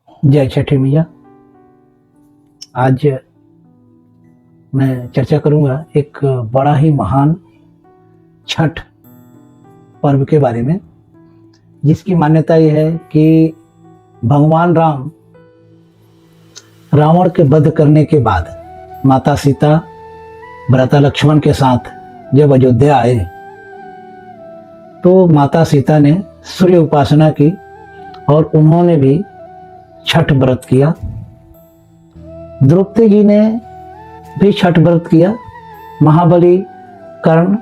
जय छठी मैया। आज मैं चर्चा करूंगा एक बड़ा ही महान छठ पर्व के बारे में, जिसकी मान्यता यह है कि भगवान राम रावण के वध करने के बाद माता सीता भरता लक्ष्मण के साथ जब अयोध्या आए तो माता सीता ने सूर्य उपासना की और उन्होंने भी छठ व्रत किया। द्रौपदी जी ने भी छठ व्रत किया। महाबली कर्ण,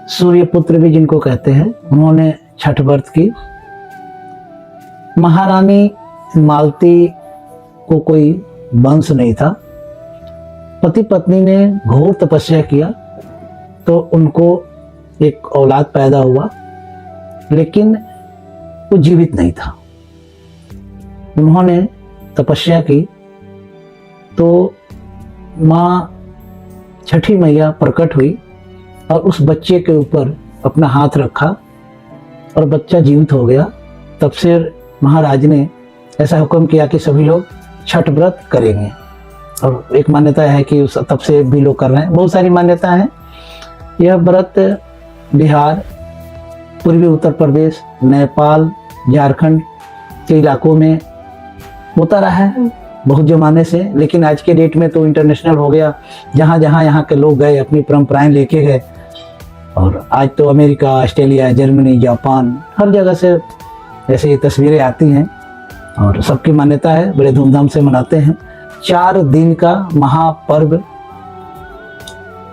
सूर्य पुत्र भी जिनको कहते हैं, उन्होंने छठ व्रत की। महारानी मालती को कोई वंश नहीं था। पति पत्नी ने घोर तपस्या किया तो उनको एक औलाद पैदा हुआ, लेकिन वो जीवित नहीं था। उन्होंने तपस्या की तो माँ छठी मैया प्रकट हुई और उस बच्चे के ऊपर अपना हाथ रखा और बच्चा जीवित हो गया। तब से महाराज ने ऐसा हुक्म किया कि सभी लोग छठ व्रत करेंगे, और एक मान्यता है कि उस तब से भी लोग कर रहे हैं। बहुत सारी मान्यता है। यह व्रत बिहार, पूर्वी उत्तर प्रदेश, नेपाल, झारखंड के इलाकों में होता रहा है बहुत जमाने से, लेकिन आज के डेट में तो इंटरनेशनल हो गया। जहाँ जहाँ यहाँ के लोग गए अपनी परंपराएं लेके गए, और आज तो अमेरिका, ऑस्ट्रेलिया, जर्मनी, जापान, हर जगह से ऐसे तस्वीरें आती हैं और सबकी मान्यता है, बड़े धूमधाम से मनाते हैं। 4 दिन का महापर्व।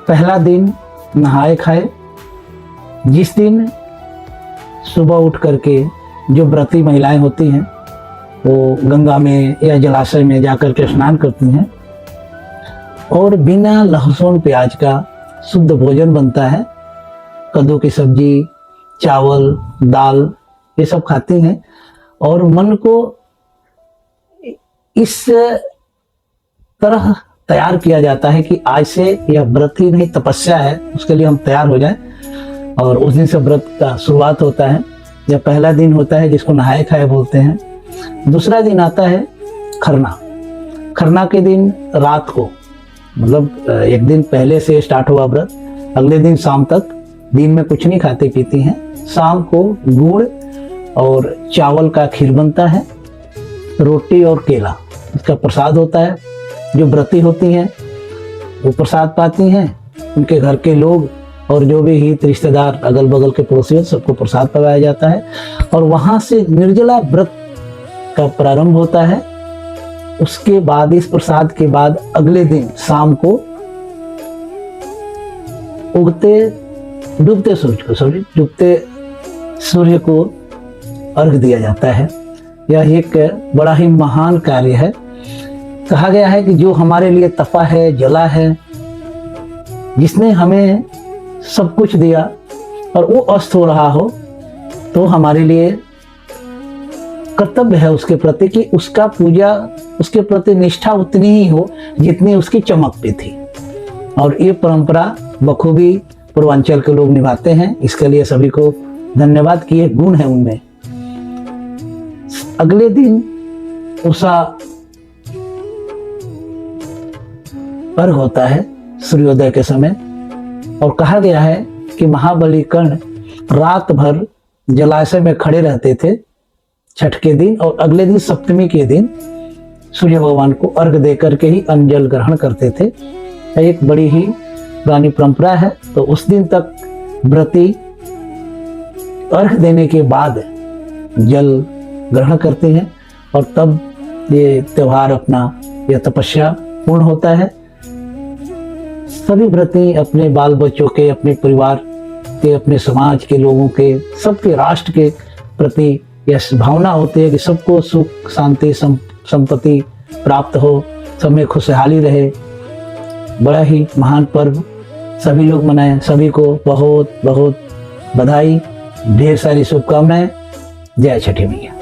पहला दिन नहाए खाए, जिस दिन सुबह उठ करके जो व्रती महिलाएं होती हैं वो गंगा में या जलाशय में जाकर के स्नान करती हैं और बिना लहसुन प्याज का शुद्ध भोजन बनता है। कद्दू की सब्जी, चावल, दाल, ये सब खाती हैं और मन को इस तरह तैयार किया जाता है कि आज से यह व्रत ही नहीं तपस्या है, उसके लिए हम तैयार हो जाएं। और उस दिन से व्रत का शुरुआत होता है। यह पहला दिन होता है जिसको नहाए खाए बोलते हैं। दूसरा दिन आता है खरना। खरना के दिन रात को, मतलब एक दिन पहले से स्टार्ट हुआ व्रत, अगले दिन शाम तक दिन में कुछ नहीं खाते पीती हैं। शाम को गुड़ और चावल का खीर बनता है, रोटी और केला, इसका प्रसाद होता है। जो व्रती होती हैं वो प्रसाद पाती हैं, उनके घर के लोग और जो भी हित रिश्तेदार, अगल बगल के पड़ोसी, सबको प्रसाद पकाया जाता है। और वहां से निर्जला व्रत का प्रारंभ होता है। उसके बाद, इस प्रसाद के बाद अगले दिन शाम को डूबते सूर्य को अर्घ दिया जाता है। यह एक बड़ा ही महान कार्य है। कहा गया है कि जो हमारे लिए तपा है, जला है, जिसने हमें सब कुछ दिया और वो अस्त हो रहा हो, तो हमारे लिए कर्तव्य है उसके प्रति कि उसका पूजा, उसके प्रति निष्ठा उतनी ही हो जितनी उसकी चमक पे थी। और ये परंपरा बखूबी पूर्वांचल के लोग निभाते हैं। इसके लिए सभी को धन्यवाद कि ये गुण है उनमें। अगले दिन उषा अर्घ होता है सूर्योदय के समय, और कहा गया है कि महाबली कर्ण रात भर जलाशय में खड़े रहते थे छठ के दिन, और अगले दिन सप्तमी के दिन सूर्य भगवान को अर्घ देकर के ही अन्न जल ग्रहण करते थे। एक बड़ी ही पुरानी परंपरा है। तो उस दिन तक व्रती अर्घ देने के बाद जल ग्रहण करते हैं और तब ये त्योहार अपना, यह तपस्या पूर्ण होता है। सभी व्रती अपने बाल बच्चों के, अपने परिवार के, अपने समाज के लोगों के, सबके, राष्ट्र के प्रति यह भावना होती है कि सबको सुख, शांति, संपत्ति प्राप्त हो, सब में खुशहाली रहे। बड़ा ही महान पर्व सभी लोग मनाएं। सभी को बहुत बहुत बधाई, ढेर सारी शुभकामनाएं। जय छठी मैया।